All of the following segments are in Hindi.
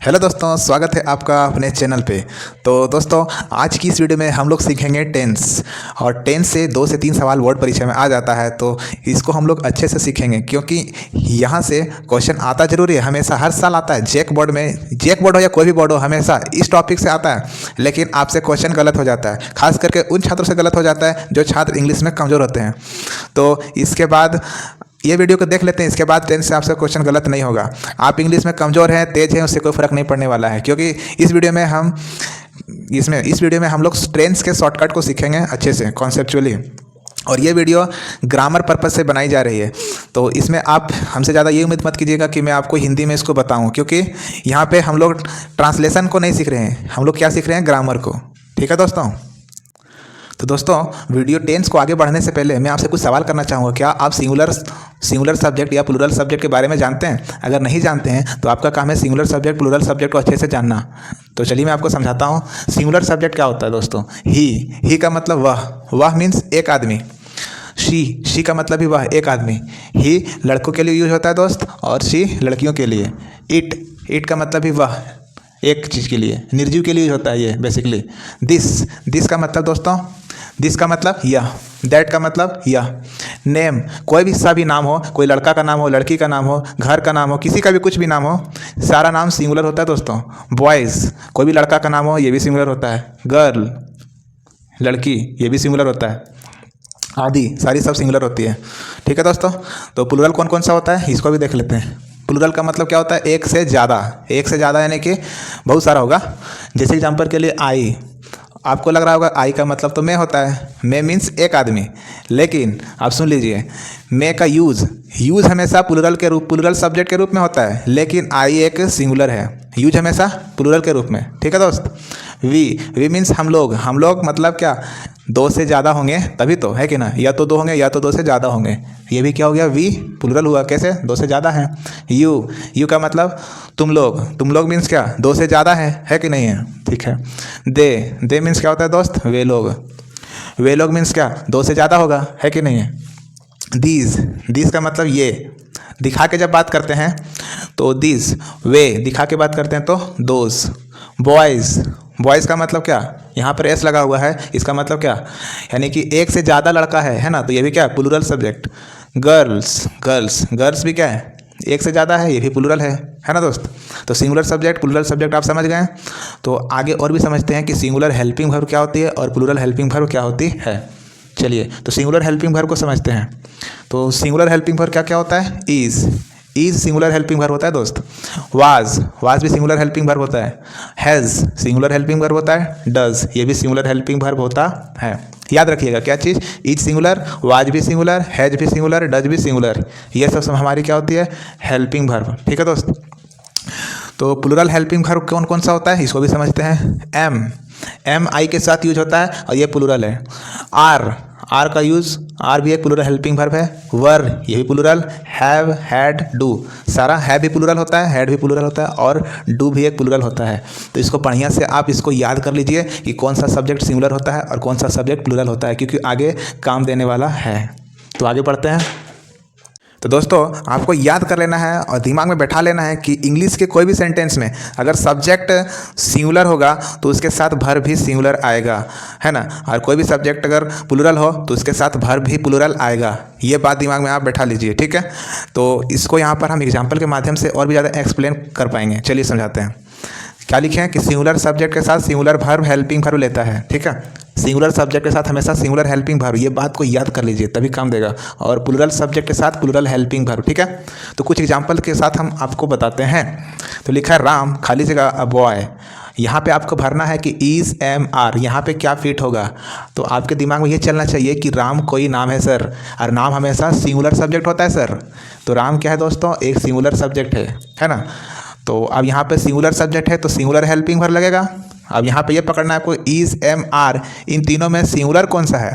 हेलो दोस्तों, स्वागत है आपका अपने चैनल पे। तो दोस्तों, आज की इस वीडियो में हम लोग सीखेंगे टेंस। और टेंस से 2 से 3 सवाल बोर्ड परीक्षा में आ जाता है, तो इसको हम लोग अच्छे से सीखेंगे क्योंकि यहाँ से क्वेश्चन आता जरूरी है, हमेशा हर साल आता है। जेक बोर्ड में, जेक बोर्ड हो या कोई भी बोर्ड हो, हमेशा इस टॉपिक से आता है। लेकिन आपसे क्वेश्चन गलत हो जाता है, खास करके उन छात्रों से गलत हो जाता है जो छात्र इंग्लिश में कमज़ोर होते हैं। तो इसके बाद ये वीडियो को देख लेते हैं, इसके बाद टेंस से आपसे क्वेश्चन गलत नहीं होगा। आप इंग्लिश में कमज़ोर हैं, तेज हैं, उससे कोई फ़र्क नहीं पड़ने वाला है, क्योंकि इस वीडियो में हम लोग टेंस के शॉर्टकट को सीखेंगे अच्छे से कॉन्सेप्चुअली। और ये वीडियो ग्रामर पर्पस से बनाई जा रही है, तो इसमें आप हमसे ज़्यादा ये उम्मीद मत कीजिएगा कि मैं आपको हिंदी में इसको बताऊं, क्योंकि यहाँ पे हम लोग ट्रांसलेशन को नहीं सीख रहे हैं, हम लोग क्या सीख रहे हैं, ग्रामर को। ठीक है दोस्तों। तो दोस्तों, वीडियो टेंस को आगे बढ़ने से पहले मैं आपसे कुछ सवाल करना चाहूँगा। क्या आप सिंगुलर सब्जेक्ट या प्लूरल सब्जेक्ट के बारे में जानते हैं? अगर नहीं जानते हैं तो आपका काम है सिंगुलर सब्जेक्ट प्लूरल सब्जेक्ट को अच्छे से जानना। तो चलिए मैं आपको समझाता हूँ। सिंगुलर सब्जेक्ट क्या होता है दोस्तों? ही का मतलब वह मीन्स एक आदमी। शी का मतलब भी वह, एक आदमी। ही लड़कों के लिए यूज होता है दोस्त, और शी लड़कियों के लिए। इट का मतलब भी वह, एक चीज़ के लिए, निर्जीव के लिए यूज होता है ये बेसिकली। दिस का मतलब दोस्तों, दिस का मतलब यह। दैट का मतलब यह। नेम, कोई भी सा भी नाम हो, कोई लड़का का नाम हो, लड़की का नाम हो, घर का नाम हो, किसी का भी कुछ भी नाम हो, सारा नाम सिंगुलर होता है दोस्तों। बॉयज़, कोई भी लड़का का नाम हो, ये भी सिंगुलर होता है। गर्ल, लड़की, ये भी सिंगुलर होता है। आदि सारी सब सिंगुलर होती है। ठीक है दोस्तों। तो प्लूरल कौन कौन सा होता है, इसको भी देख लेते हैं। प्लूरल का मतलब क्या होता है? एक से ज़्यादा यानी कि बहुत सारा होगा। जैसे एग्जांपल के लिए आई, आपको लग रहा होगा आई का मतलब तो मैं होता है। मैं मीन्स एक आदमी। लेकिन आप सुन लीजिए, मैं का यूज़ हमेशा प्लूरल सब्जेक्ट के रूप में होता है, लेकिन आई एक सिंगुलर है। यूज हमेशा प्लूरल के रूप में। ठीक है दोस्त। वी मीन्स हम लोग मतलब क्या, 2 से ज़्यादा होंगे तभी तो, है कि ना? या तो 2 होंगे या तो 2 से ज़्यादा होंगे। ये भी क्या हो गया? वी प्लूरल हुआ। कैसे? 2 से ज़्यादा है। यू का मतलब तुम लोग मीन्स क्या, 2 से ज़्यादा है कि नहीं है? ठीक है। दे मीन्स क्या होता है दोस्त? वे लोग मीन्स क्या, 2 से ज़्यादा होगा, है कि नहीं है? दीज का मतलब ये, दिखा के जब बात करते हैं तो दीज, वे दिखा के बात करते हैं तो दोज। बॉयज़ का मतलब क्या, यहाँ पर एस लगा हुआ है, इसका मतलब क्या, यानी कि एक से ज़्यादा लड़का है ना? तो ये भी क्या है? Plural subject. गर्ल्स भी क्या है? एक से ज़्यादा है, ये भी प्लूरल है ना दोस्त? तो सिंगुलर सब्जेक्ट प्लूरल सब्जेक्ट आप समझ गए। तो आगे और भी समझते हैं कि सिंगुलर हेल्पिंग वर्ब क्या होती है और प्लूरल हेल्पिंग वर्ब क्या होती है। चलिए, तो सिंगुलर हेल्पिंग वर्ब को समझते हैं। तो सिंगुलर हेल्पिंग वर्ब क्या क्या होता है? इज सिंगुलर हेल्पिंग वर्ब होता है दोस्त। वाज भी सिंगुलर हेल्पिंग वर्ब होता है। हैज़ सिंगुलर हेल्पिंग वर्ब होता है। डज, ये भी सिंगुलर हेल्पिंग वर्ब होता है। याद रखिएगा क्या चीज़, इज सिंगुलर, वाज भी सिंगुलर, हैज भी सिंगुलर, डज भी सिंगुलर, ये सब हमारी क्या होती है? Helping verb. ठीक है दोस्त। तो प्लूरल हेल्पिंग वर्ब कौन कौन सा होता है, इसको भी समझते हैं। एम आई के साथ यूज होता है और ये प्लूरल है। आर का यूज़, आर भी एक प्लूरल हेल्पिंग वर्ब है। वर, ये भी प्लूरल। हैव, हैड, डू, सारा हैव भी प्लूरल होता है, हैड भी प्लूरल होता है, और डू भी एक प्लूरल होता है। तो इसको बढ़िया से आप इसको याद कर लीजिए कि कौन सा सब्जेक्ट सिंगुलर होता है और कौन सा सब्जेक्ट प्लूरल होता है, क्योंकि आगे काम देने वाला है। तो आगे बढ़ते हैं। तो दोस्तों, आपको याद कर लेना है और दिमाग में बैठा लेना है कि इंग्लिश के कोई भी सेंटेंस में अगर सब्जेक्ट सिंगुलर होगा तो उसके साथ वर्ब भी सिंगुलर आएगा, है ना? और कोई भी सब्जेक्ट अगर प्लूरल हो तो उसके साथ वर्ब भी प्लूरल आएगा। ये बात दिमाग में आप बैठा लीजिए, ठीक है? तो इसको यहाँ पर हम एग्जाम्पल के माध्यम से और भी ज़्यादा एक्सप्लेन कर पाएंगे। चलिए समझाते हैं। क्या लिखे हैं कि सिंगुलर सब्जेक्ट के साथ सिंगुलर वर्ब हेल्पिंग वर्ब लेता है। ठीक है, सिंगुलर सब्जेक्ट के साथ हमेशा सिंगुलर हेल्पिंग वर्ब, ये बात को याद कर लीजिए, तभी काम देगा। और प्लूरल सब्जेक्ट के साथ प्लूरल हेल्पिंग वर्ब। ठीक है, तो कुछ एग्जांपल के साथ हम आपको बताते हैं। तो लिखा है राम, खाली जगह अ बॉय। यहाँ पे आपको भरना है कि इज, एम, आर, यहाँ पे क्या फिट होगा। तो आपके दिमाग में ये चलना चाहिए कि राम कोई नाम है सर, और नाम हमेशा सिंगुलर सब्जेक्ट होता है सर। तो राम क्या है दोस्तों? एक सिंगुलर सब्जेक्ट है ना? तो अब यहाँ पे सिंगुलर सब्जेक्ट है तो सिंगुलर हेल्पिंग वर्ब लगेगा। अब यहाँ पे ये पकड़ना है आपको, इज, एम, आर, इन तीनों में सिंगुलर कौन सा है?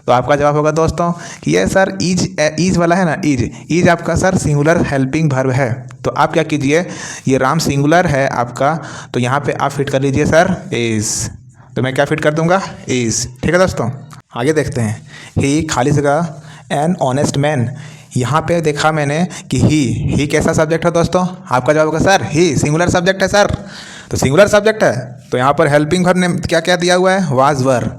तो आपका जवाब होगा दोस्तों कि ये सर इज वाला है ना, इज आपका सर सिंगुलर हेल्पिंग वर्ब है। तो आप क्या कीजिए, ये राम सिंगुलर है आपका, तो यहाँ पे आप फिट कर लीजिए सर इज। तो मैं क्या फिट कर दूंगा? इज। ठीक है दोस्तों, आगे देखते हैं। ही खाली जगह एन ऑनेस्ट मैन, यहाँ पे देखा मैंने कि ही कैसा सब्जेक्ट है दोस्तों? आपका जवाब होगा सर ही सिंगुलर सब्जेक्ट है सर। तो सिंगुलर सब्जेक्ट है तो यहाँ पर हेल्पिंग वर्ब ने क्या क्या दिया हुआ है? वाज वर।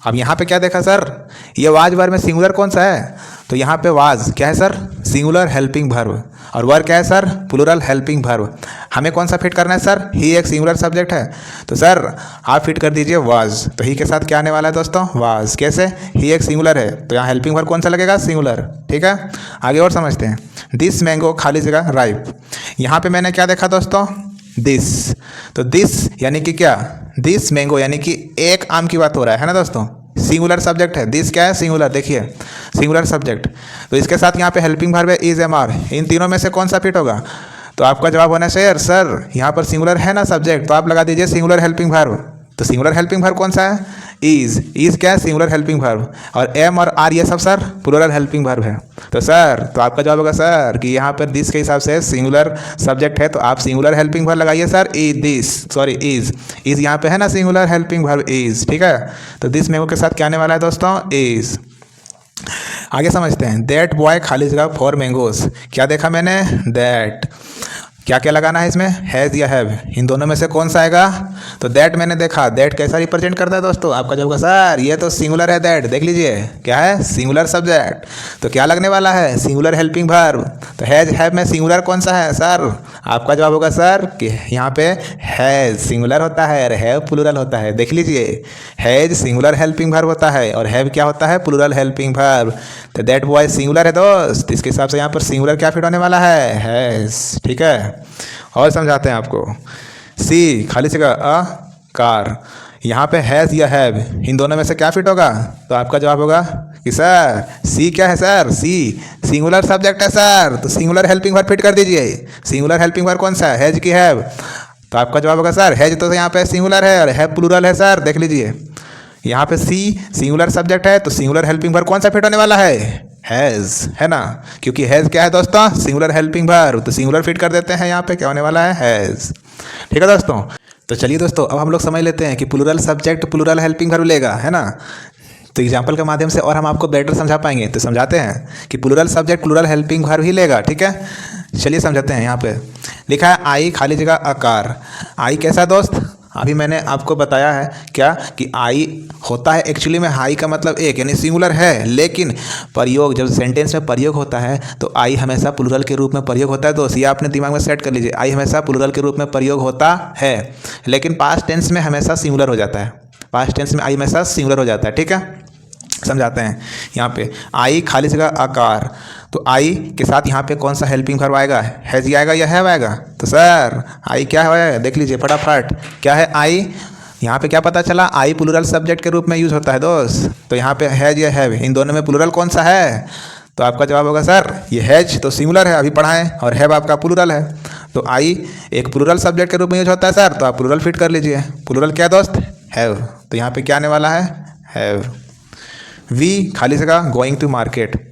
अब यहाँ पे क्या देखा सर? ये वाज वर में सिंगुलर कौन सा है? तो यहाँ पे वाज क्या है सर? Singular helping verb. और वर क्या है सर? Plural helping verb. हमें कौन सा फिट करना है सर? ही एक सिंगुलर सब्जेक्ट है तो सर आप फिट कर दीजिए वाज। तो ही के साथ क्या आने वाला है दोस्तों? वाज। कैसे? ही एक सिंगुलर है तो यहाँ हेल्पिंग वर्ब कौन सा लगेगा? सिंगुलर। ठीक है, आगे और समझते हैं। दिस मैंगो खाली जगह राइप। यहाँ पे मैंने क्या देखा दोस्तों? दिस। तो दिस यानी कि क्या? दिस मैंगो यानी कि एक आम की बात हो रहा है ना दोस्तों? सिंगुलर सब्जेक्ट है। दिस क्या है? सिंगुलर। देखिए सिंगुलर सब्जेक्ट तो इसके साथ यहाँ पे हेल्पिंग वर्ब है इज एम आर। इन तीनों में से कौन सा फिट होगा? तो आपका जवाब होना चाहिए सर यहाँ पर सिंगुलर है ना सब्जेक्ट, तो आप लगा दीजिए सिंगुलर हेल्पिंग वर्ब। तो सिंगुलर हेल्पिंग वर्ब कौन सा है? इज क्या है? Singular helping verb. और एम और आर ये सब सर प्लूरल हेल्पिंग वर्ब है। तो सर तो आपका जवाब होगा सर कि यहाँ पर दिस के हिसाब से सिंगुलर सब्जेक्ट है तो आप सिंगुलर हेल्पिंग वर्ब लगाइए सर। इज यहाँ पे है ना सिंगुलर हेल्पिंग वर्ब इज। ठीक है, तो दिस मैंगो के साथ क्या आने वाला है दोस्तों? इज। आगे समझते हैं। दैट बॉय खाली जगह फॉर मैंगोज। क्या देखा मैंने? दैट। क्या क्या लगाना है इसमें? हैज़ या हैव, इन दोनों में से कौन सा आएगा? तो दैट मैंने देखा। दैट कैसा रिप्रेजेंट करता है दोस्तों? आपका जवाब होगा सर ये तो सिंगुलर है दैट। देख लीजिए क्या है? Singular subject. तो क्या लगने वाला है? Singular helping verb. तो हैज़ हैव में सिंगुलर कौन सा है सर? आपका जवाब होगा सर कि यहाँ पे हैज़ सिंगुलर होता है और हैव प्लूरल होता है। देख लीजिए हैज़ सिंगुलर हेल्पिंग वर्ब होता है और हैव क्या होता है? Plural helping verb. तो दैट बॉय सिंगुलर है दोस्त, इसके हिसाब से यहाँ पर सिंगुलर क्या फिट होने वाला है? हैज़। ठीक है, और समझाते हैं आपको। सी खाली जगह अ कार। यहाँ पे हैज़ या हैव, इन दोनों में से क्या फिट होगा? तो आपका जवाब होगा कि सर सी क्या है सर? सी सिंगुलर सब्जेक्ट है सर, तो सिंगुलर हेल्पिंग वर्ब फिट कर दीजिए। सिंगुलर हेल्पिंग वर्ब कौन सा है? हैज़ की हैव। तो आपका जवाब होगा सर हैज़ तो यहाँ पे सिंगुलर है और हैव प्लूरल है सर। देख लीजिए यहाँ पे सी सिंगुलर सब्जेक्ट है तो सिंगुलर हेल्पिंग वर्ब कौन सा फिट होने वाला है? हैज़, है ना? क्योंकि हैज़ क्या है दोस्तों? सिंगुलर हेल्पिंग वर्ब, तो सिंगुलर फिट कर देते हैं। यहाँ पे क्या होने वाला है? हैज़। ठीक है दोस्तों, तो चलिए दोस्तों अब हम लोग समझ लेते हैं कि plural subject plural helping verb लेगा, है ना? तो एग्जाम्पल के माध्यम से और हम आपको बेटर समझा पाएंगे। तो समझाते हैं कि plural subject plural helping verb ही लेगा। ठीक है, चलिए समझाते हैं। यहाँ पे लिखा है आई खाली जगह आकार। आई कैसा है दोस्त? अभी मैंने आपको बताया है क्या कि आई होता है एक्चुअली में आई का मतलब एक यानी सिंगुलर है, लेकिन प्रयोग जब सेंटेंस में प्रयोग होता है तो आई हमेशा प्लूरल के रूप में प्रयोग होता है। दोस्त ये आपने दिमाग में सेट कर लीजिए, आई हमेशा प्लूरल के रूप में प्रयोग होता है, लेकिन पास्ट टेंस में हमेशा सिंगुलर हो जाता है। पास्ट टेंस में आई हमेशा सिंगुलर हो जाता है। ठीक है, समझाते हैं। यहाँ पे आई खाली जगह आकार, तो आई के साथ यहाँ पे कौन सा हेल्पिंग वर्ब आएगा? हैज़ आएगा या हैव आएगा? तो सर आई क्या है? देख लीजिए फटाफट क्या है आई? यहाँ पे क्या पता चला? आई प्लूरल सब्जेक्ट के रूप में यूज़ होता है दोस्त। तो यहाँ पे हैज़ या हैव, इन दोनों में प्लूरल कौन सा है? तो आपका जवाब होगा सर ये हैज़ तो सिंगुलर है अभी पढ़ा है, और हैव आपका प्लूरल है। तो आई एक प्लूरल सब्जेक्ट के रूप में यूज होता है सर, तो आप प्लूरल फिट कर लीजिए। प्लूरल क्या दोस्त? हैव। तो यहाँ पे क्या आने वाला है? हैव। वी खाली जगह गोइंग टू मार्केट।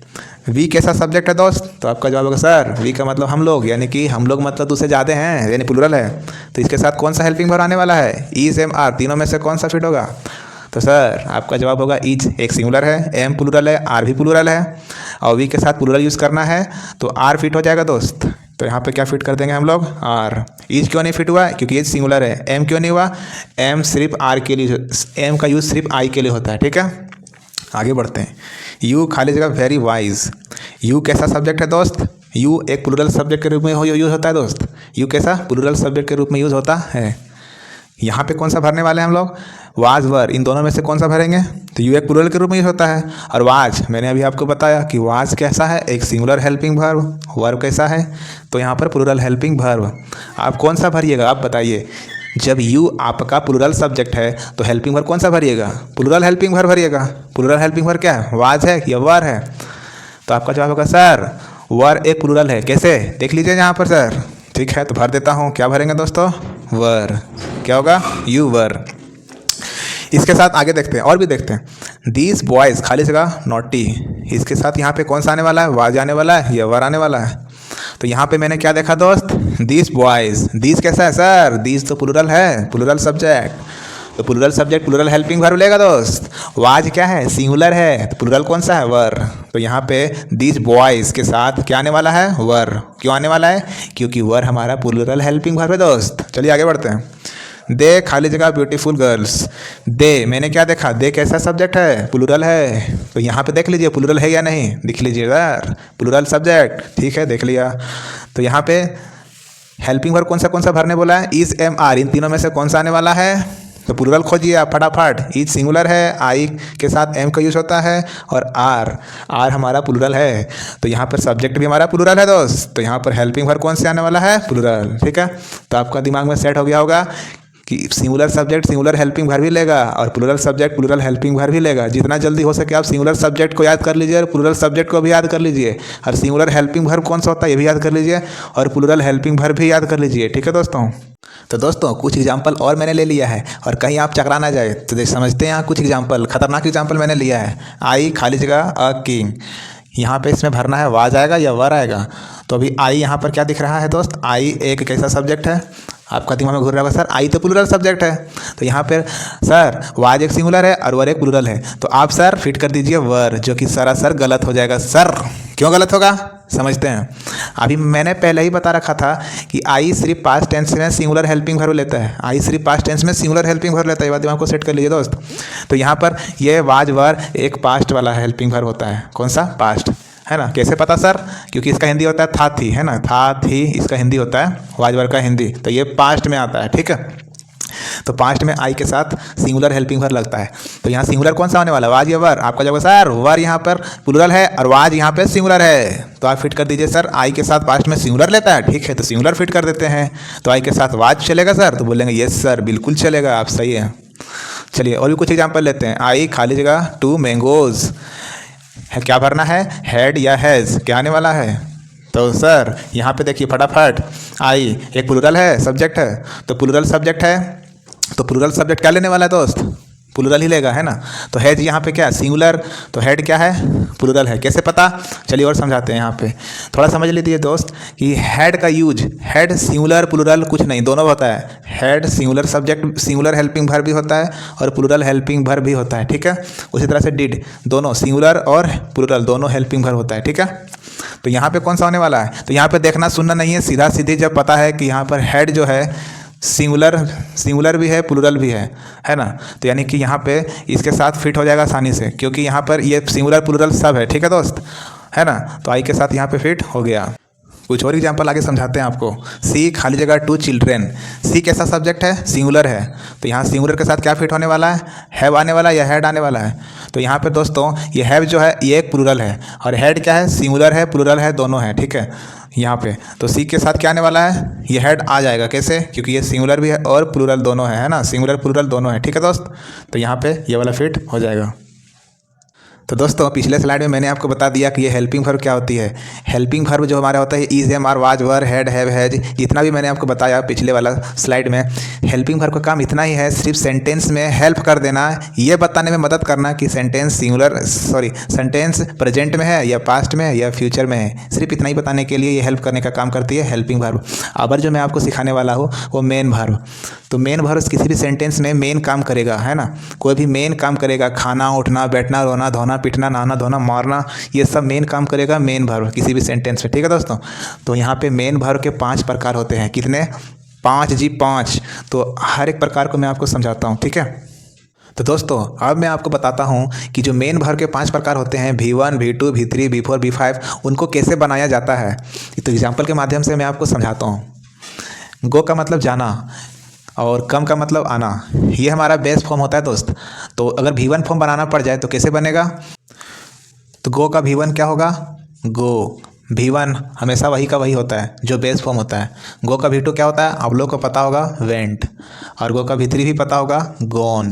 वी कैसा सब्जेक्ट है दोस्त? तो आपका जवाब होगा सर वी का मतलब हम लोग, यानी कि हम लोग मतलब दूसरे ज़्यादा हैं, यानी प्लूरल है। तो इसके साथ कौन सा हेल्पिंग वर्ब आने वाला है? Is am are. तीनों में से कौन सा फिट होगा? तो सर आपका जवाब होगा इज। एक सिंगुलर है, एम प्लूरल है, आर भी प्लूरल है, और वी के साथ प्लूरल यूज़ करना है तो आर फिट हो जाएगा दोस्त। तो यहाँ पे क्या फिट कर देंगे हम लोग? आर। इज क्यों नहीं फिट हुआ? क्योंकि इज सिंगुलर है। एम क्यों नहीं हुआ? एम सिर्फ आर के लिए, एम का यूज़ सिर्फ आई के लिए होता है। ठीक है, आगे बढ़ते हैं। यू खाली जगह वेरी वाइज। यू कैसा सब्जेक्ट है दोस्त? यू एक प्लूरल सब्जेक्ट के रूप में यूज़ होता है दोस्त। यू कैसा प्लूरल सब्जेक्ट के रूप में यूज़ होता है। यहाँ पे कौन सा भरने वाले हैं हम लोग? वाज वर, इन दोनों में से कौन सा भरेंगे? तो यू एक प्लूरल के रूप में यूज होता है, और वाज मैंने अभी आपको बताया कि वाज कैसा है? एक सिंगुलर हेल्पिंग वर्ब। वर्ब कैसा है? तो यहाँ पर प्लूरल हेल्पिंग वर्ब। आप कौन सा भरिएगा? आप बताइए। जब यू आपका प्लूरल सब्जेक्ट है तो हेल्पिंग वर्ब कौन सा भरिएगा? प्लूरल हेल्पिंग वर्ब भरिएगा। प्लूरल हेल्पिंग वर्ब क्या है? वाज है या वर है? तो आपका जवाब होगा सर वर एक प्लूरल है। कैसे? देख लीजिए यहाँ पर सर। ठीक है, तो भर देता हूँ। क्या भरेंगे दोस्तों? वर। क्या होगा? You were. इसके साथ आगे देखते हैं और भी देखते हैं। दीज बॉयज़ खाली जगह नॉटी। इसके साथ यहाँ पे कौन सा आने वाला है? वाज आने वाला है या वर आने वाला है? तो यहाँ पे मैंने क्या देखा दोस्त? These boys. दीज कैसा है सर? दीज तो प्लूरल है, प्लूरल सब्जेक्ट। तो plural subject plural helping verb लेगा दोस्त। वाज क्या है, सिंगुलर है, तो प्लूरल कौन सा है, वर। तो यहाँ पे दीज बॉयज के साथ क्या आने वाला है, वर। क्यों आने वाला है, क्योंकि वर हमारा प्लूरल हेल्पिंग वर्ब है दोस्त। चलिए आगे बढ़ते हैं। दे खाली जगह ब्यूटीफुल गर्ल्स। दे मैंने क्या देखा, दे कैसा सब्जेक्ट है, प्लूरल है। तो यहाँ पे देख लीजिए प्लूरल है या नहीं, देख लीजिए यार, प्लूरल सब्जेक्ट, ठीक है, देख लिया। तो यहाँ पे हेल्पिंग वर्ब कौन सा भरने बोला है, इज एम आर, इन तीनों में से कौन सा आने वाला है। तो प्लूरल खोजिए आप फटाफट। इज सिंगुलर है, आई के साथ एम का यूज होता है, और आर हमारा प्लूरल है। तो यहाँ पर सब्जेक्ट भी हमारा प्लूरल है दोस्त। तो यहाँ पर हेल्पिंग वर्ब कौन से आने वाला है, प्लूरल, ठीक है। तो आपका दिमाग में सेट हो गया होगा कि singular subject singular helping verb भी लेगा और plural subject plural helping verb भी लेगा। जितना जल्दी हो सके आप सिंगुलर सब्जेक्ट को याद कर लीजिए और प्लूरल सब्जेक्ट को भी याद कर लीजिए, और सिंगुलर हेल्पिंग वर्ब कौन सा होता है ये भी याद कर लीजिए, और प्लूरल हेल्पिंग वर्ब भी याद कर लीजिए, ठीक है दोस्तों। तो दोस्तों कुछ एग्जाम्पल और मैंने ले लिया है, और कहीं आप चकरा ना जाए तो समझते हैं। यहाँ कुछ एग्जाम्पल, खतरनाक एग्जाम्पल मैंने लिया है। आई खाली जगह अ किंग, यहाँ पे इसमें भरना है वाज आएगा या वर आएगा। तो अभी आई यहाँ पर क्या दिख रहा है दोस्त, आई एक कैसा सब्जेक्ट है, आपका दिमाग में घूर रहा होगा सर आई तो प्लूरल सब्जेक्ट है। तो यहाँ पर सर वाज एक सिंगुलर है और वर एक प्लूरल है, तो आप सर फिट कर दीजिए वर, जो कि सरासर गलत हो जाएगा। सर क्यों गलत होगा, समझते हैं। अभी मैंने पहले ही बता रखा था कि आई सिर्फ पास्ट टेंस में सिंगुलर हेल्पिंग वर्ब लेता है, आई सिर्फ पास्ट टेंस में सिंगुलर हेल्पिंग वर्ब लेता है। ये बात दिमाग को सेट कर लीजिए दोस्त। तो यहाँ पर ये वाज वर एक पास्ट वाला हेल्पिंग वर्ब होता है, कौन सा, पास्ट, है ना। कैसे पता सर, क्योंकि इसका हिंदी होता है था थी, है ना, था थी इसका हिंदी होता है, वाज वर का हिंदी, तो ये पास्ट में आता है, ठीक है। तो पास्ट में आई के साथ सिंगुलर हेल्पिंग वर्ब लगता है। तो यहाँ सिंगुलर कौन सा होने वाला, वाज या वर। आपका जवाब सर वर यहाँ पर प्लूरल है और वाज यहाँ पे सिंगुलर है, तो आप फिट कर दीजिए सर आई के साथ पास्ट में सिंगुलर लेता है, ठीक है, तो सिंगुलर फिट कर देते हैं। तो आई के साथ वाज चलेगा सर, तो बोलेंगे यस सर बिल्कुल चलेगा, आप सही है। चलिए और भी कुछ एग्जाम्पल लेते हैं। आई खाली जगह टू मैंगोज, क्या भरना है, हैड या हैज़, क्या आने वाला है। तो सर यहाँ पे देखिए फटाफट, आई एक प्लूरल है, सब्जेक्ट है, तो प्लूरल सब्जेक्ट है, तो प्लूरल सब्जेक्ट क्या लेने वाला है दोस्त, प्लूरल ही लेगा, है ना। तो हैज यहाँ पे क्या सिंगुलर, तो हेड क्या है, प्लूरल है। कैसे पता, चलिए और समझाते हैं। यहाँ पे थोड़ा समझ लीजिए दोस्त कि हेड का यूज, हेड सिंगुलर प्लूरल कुछ नहीं, दोनों होता है। Head singular subject singular helping verb भी होता है और प्लूरल हेल्पिंग वर्ब भी होता है, ठीक है। उसी तरह से डिड, दोनों सिंगुलर और प्लूरल दोनों हेल्पिंग वर्ब होता है, ठीक है। तो यहाँ पे कौन सा होने वाला है, तो यहाँ पे देखना सुनना नहीं है, सीधा सीधी जब पता है कि यहाँ पर हेड जो है सिंगुलर भी है प्लूरल भी है ना। तो यानी कि यहाँ पे इसके साथ फिट हो जाएगा आसानी से, क्योंकि यहाँ पर ये सिंगुलर प्लूरल सब है, ठीक है दोस्त, है ना। तो आई के साथ यहाँ पे फिट हो गया। कुछ और एग्जाम्पल आगे समझाते हैं आपको। सी खाली जगह टू चिल्ड्रेन, सी कैसा सब्जेक्ट है, सिंगुलर है, तो यहाँ सिंगुलर के साथ क्या फिट होने वाला है, हैव आने वाला है या हेड आने वाला है। तो यहाँ पे दोस्तों ये हैव जो है ये एक प्लूरल है, और हेड क्या है, सिंगुलर है प्लूरल है दोनों है, ठीक है। यहाँ पे तो सी के साथ क्या आने वाला है, ये हेड आ जाएगा। कैसे, क्योंकि ये सिंगुलर भी है और प्लूरल दोनों है ना, सिंगुलर प्लूरल दोनों है, ठीक है दोस्त। तो यहाँ पे ये वाला फिट हो जाएगा। तो दोस्तों पिछले स्लाइड में मैंने आपको बता दिया कि ये हेल्पिंग वर्ब क्या होती है। हेल्पिंग वर्ब जो हमारा होता है is am are was were had have has, जितना भी मैंने आपको बताया पिछले वाला स्लाइड में, हेल्पिंग वर्ब का काम इतना ही है, सिर्फ सेंटेंस में हेल्प कर देना, ये बताने में मदद करना कि सेंटेंस सेंटेंस प्रेजेंट में है या पास्ट में है या फ्यूचर में है। सिर्फ इतना ही बताने के लिए ये हेल्प करने का काम करती है हेल्पिंग वर्ब। अब जो मैं आपको सिखाने वाला हूँ वो मेन वर्ब। तो मेन वर्ब किसी भी सेंटेंस में मेन काम करेगा, है ना। कोई भी मेन काम करेगा, खाना उठना बैठना रोना धोना पिटना नहाना धोना मारना, ये सब मेन काम करेगा मेन वर्ब किसी भी सेंटेंस में, ठीक है दोस्तों। तो यहाँ पे मेन वर्ब के 5 प्रकार होते हैं। कितने, 5 जी 5। तो हर एक प्रकार को मैं आपको समझाता हूँ, ठीक है। तो दोस्तों अब मैं आपको बताता हूँ कि जो मेन वर्ब के 5 प्रकार होते हैं V1 V2 V3 V4 V5, उनको कैसे बनाया जाता है। तो एग्जाम्पल के माध्यम से मैं आपको समझाता हूँ। गो का मतलब जाना और कम का मतलब आना, ये हमारा बेस फॉर्म होता है दोस्त। तो अगर V1 फॉर्म बनाना पड़ जाए तो कैसे बनेगा, तो गो का V1 क्या होगा, गो। V1 हमेशा वही का वही होता है जो बेस फॉर्म होता है। गो का V2 क्या होता है, आप लोग को पता होगा, वेंट। और गो का V3 भी पता होगा, गॉन,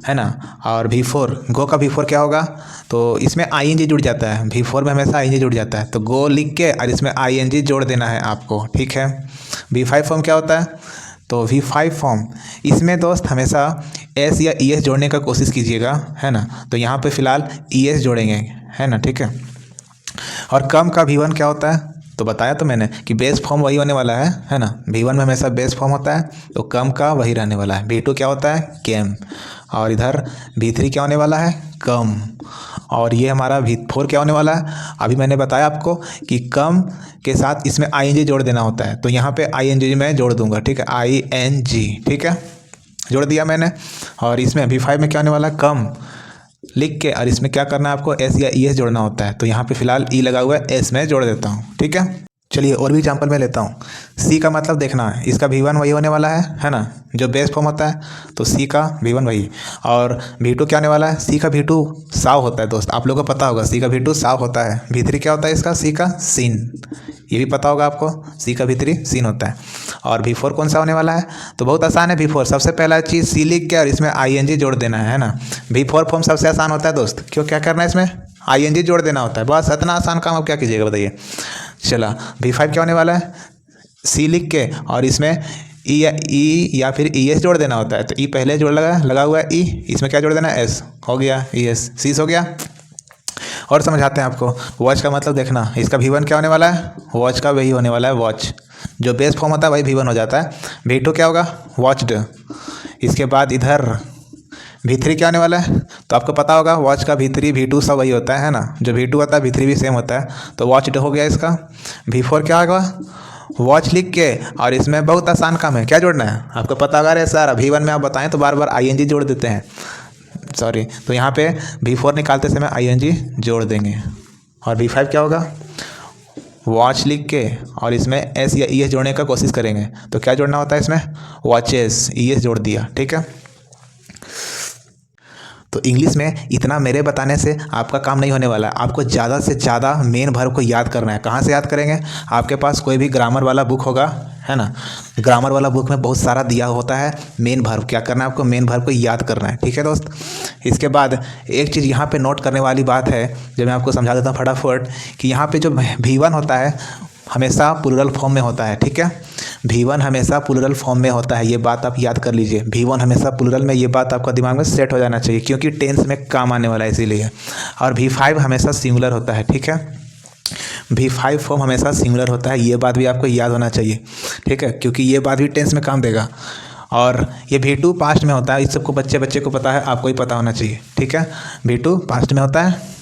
है ना। और V4, गो का V4 क्या होगा, तो इसमें ING जुड़ जाता है, V4 में हमेशा ING जुड़ जाता है, तो गो लिख के और इसमें ING जोड़ देना है आपको, ठीक है। V5 फॉर्म क्या होता है, तो V5 फॉर्म इसमें दोस्त हमेशा S या ES जोड़ने का कोशिश कीजिएगा, है ना। तो यहाँ पे फ़िलहाल ES जोड़ेंगे, है ना, ठीक है। और कम का V1 क्या होता है, तो बताया तो मैंने कि बेस फॉर्म वही होने वाला है ना। V1 में हमेशा बेस फॉर्म होता है, तो कम का वही रहने वाला है। V2 क्या होता है, केम, और इधर V3 क्या होने वाला है, कम, और ये हमारा V4 क्या होने वाला है। अभी मैंने बताया आपको कि कम के साथ इसमें ING जोड़ देना होता है, तो यहाँ पे ING मैं जोड़ दूंगा, ठीक है, ING, ठीक है, जोड़ दिया मैंने। और इसमें V5 में क्या होने वाला है, कम लिख के, और इसमें क्या करना है आपको, S या ES जोड़ना होता है, तो यहाँ पे फिलहाल E लगा हुआ है, S में जोड़ देता हूँ, ठीक है। चलिए और भी एग्जाम्पल मैं लेता हूँ। C का मतलब देखना है, इसका V1 वही होने वाला है ना, जो बेस फॉर्म होता है, तो C का V1 वही, और V2 क्या होने वाला है, C का V2 साव होता है दोस्त, आप लोगों को पता होगा C का V2 साव होता है। V3 क्या होता है इसका, C का सीन, ये भी पता होगा आपको, C का V3 सीन होता है। और V4 कौन सा होने वाला है, तो बहुत आसान है। V4 सबसे पहला चीज़ C लिख के और इसमें ING जोड़ देना है ना। V4 फॉर्म सबसे आसान होता है दोस्त, क्यों, क्या करना है, इसमें ING जोड़ देना होता है, बस इतना आसान काम, आप क्या कीजिएगा बताइए। चला V5 क्या होने वाला है, C लिख के और इसमें E या फिर ES जोड़ देना होता है, तो E पहले जोड़ लगा हुआ है E, इसमें क्या जोड़ देना है, S, हो गया ES, C हो गया। और समझाते हैं आपको। वॉच का मतलब देखना, इसका V1 क्या होने वाला है, वॉच का वही होने वाला है, वॉच, जो बेस फॉर्म होता है वही V1 हो जाता है। V2 क्या होगा, वॉच्ड। इसके बाद इधर V3 क्या होने वाला है, तो आपको पता होगा वॉच का V3 V2 सब वही होता है ना, जो V2 होता है V3 भी सेम होता है, तो वॉच्ड हो गया इसका। V4 क्या होगा, वॉच लिख के और इसमें बहुत आसान काम है, क्या जोड़ना है आपको पता होगा। अरे सर V1 में आप बताएं तो बार बार ING जोड़ देते हैं, सॉरी, तो यहाँ पे V4 निकालते समय ING जोड़ देंगे। और V5 क्या होगा, वॉच लिख के और इसमें S या ES जोड़ने का कोशिश करेंगे, तो क्या जोड़ना होता है इसमें, वॉचेस, ES जोड़ दिया, ठीक है। तो इंग्लिश में इतना मेरे बताने से आपका काम नहीं होने वाला है, आपको ज़्यादा से ज़्यादा मेन वर्ब को याद करना है। कहाँ से याद करेंगे, आपके पास कोई भी ग्रामर वाला बुक होगा, है ना, ग्रामर वाला बुक में बहुत सारा दिया होता है मेन वर्ब, क्या करना है आपको, मेन वर्ब को याद करना है, ठीक है दोस्त। इसके बाद एक चीज़ यहाँ पे नोट करने वाली बात है, जो मैं आपको समझा देता हूँ फटाफट, कि यहाँ पे जो V1 होता है हमेशा प्लूरल फॉर्म में होता है, ठीक है। V1 हमेशा प्लूरल फॉर्म में होता है, ये बात आप याद कर लीजिए, V1 हमेशा प्लूरल में, ये बात आपका दिमाग में सेट हो जाना चाहिए, क्योंकि टेंस में काम आने वाला है इसीलिए। और V5 हमेशा सिंगुलर होता है, ठीक है, V5 फॉर्म हमेशा सिंगुलर होता है, ये बात भी आपको याद होना चाहिए, ठीक है, क्योंकि ये बात भी टेंस में काम देगा। और ये V2 पास्ट में होता है, इस सबको बच्चे को पता है, आपको ही पता होना चाहिए, ठीक है, V2 पास्ट में होता है।